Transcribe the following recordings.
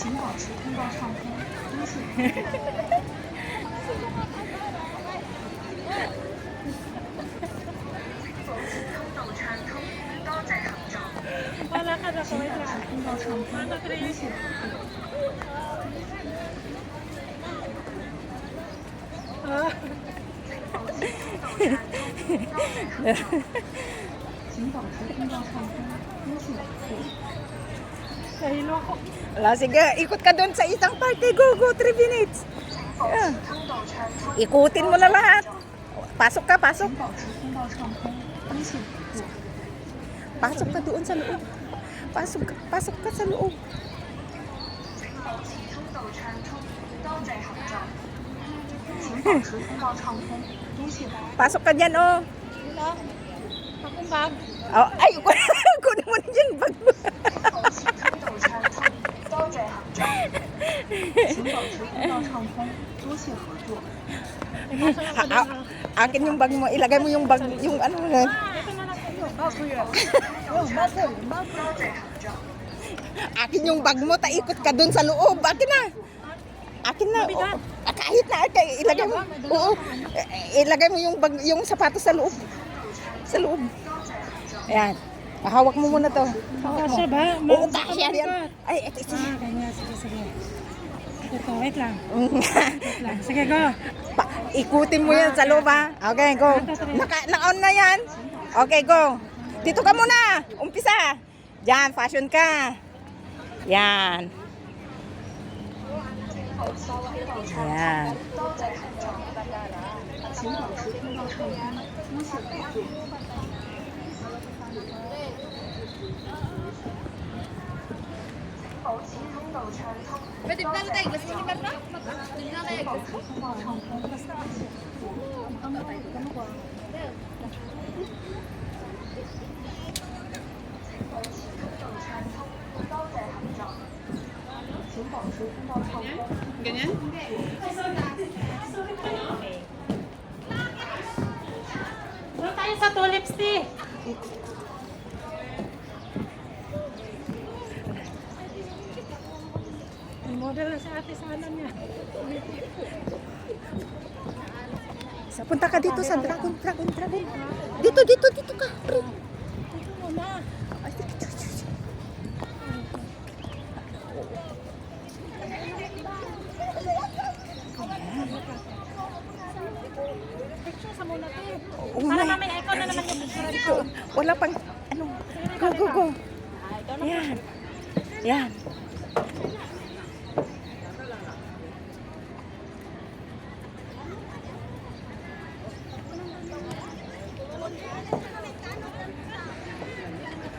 请保持通道畅通，多谢。通道畅通，多謝合作。 Wala ka na, 请 wait 保 lang. 持通道畅通，多谢合作。 Ah. 请保持通道畅通，多谢合作。 Nahilo ako. Wala, sige, ikot ka doon sa isang parte. Go, go, 3 minutes. 保持通道畅通， Ikutin mo na lahat. Pasok ka, pasok. 请保持通道畅通，多谢合作。 Pasok ka doon sa loob. Pasok ka sa loob. 请保持通道暢通，多謝合作。請保持通道暢通，多謝合作。 Pasok ka dyan, oh. Wala. Akong bag. Oh, ay, kunin mo na dyan, bag mo. 保持通道暢通，多謝合作。請保持通道暢通，多謝合作。 Akin yung bag mo. Ilagay mo yung bag, yung ano na. Ito na lang kayo. Bago yan. Akin yung bag mo. Taikot ka doon sa loob. Akin na. Akin na. Mabigat. Kahit na. Ilagay mo. Oo. Ilagay mo yung bag, yung sapatos sa loob. Sa loob. Ayan. Hawak mo muna to. Kasya ba? Oo, kasya yan. Ay, ito. Ah, ganyan. Sige, sige. Ito, wait lang. Wait lang. Sige, go. Ikutin mo yan sa loob, ha? Okay, go. Naka-on na yan. Okay, go. Dito ka muna. Umpisa. Diyan, fashion ka. Yan. Yan. 请保持通道畅通，多謝合作。 保持通道暢通， Pwede ba tayo tayo? Gusto niyo ba ito? Hindi na tayo. 保持通道暢通，多謝合作。保持通道暢通，多謝合作。請保持通道暢通。 Ganyan? Doon tayo sa tulips tea. May model na si ate sa ano niya. Punta ka dito sa dragon. Dito ka. Pre. Ito muna. Picture sa muna ate. Oo, Para may- namin, ikaw na naman yung picture ko. Wala pang, ano. Go. Yan. Yan.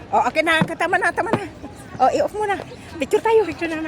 Oh, okay na. Tama na. Oh, i-off mo na. Picture tayo. Picture na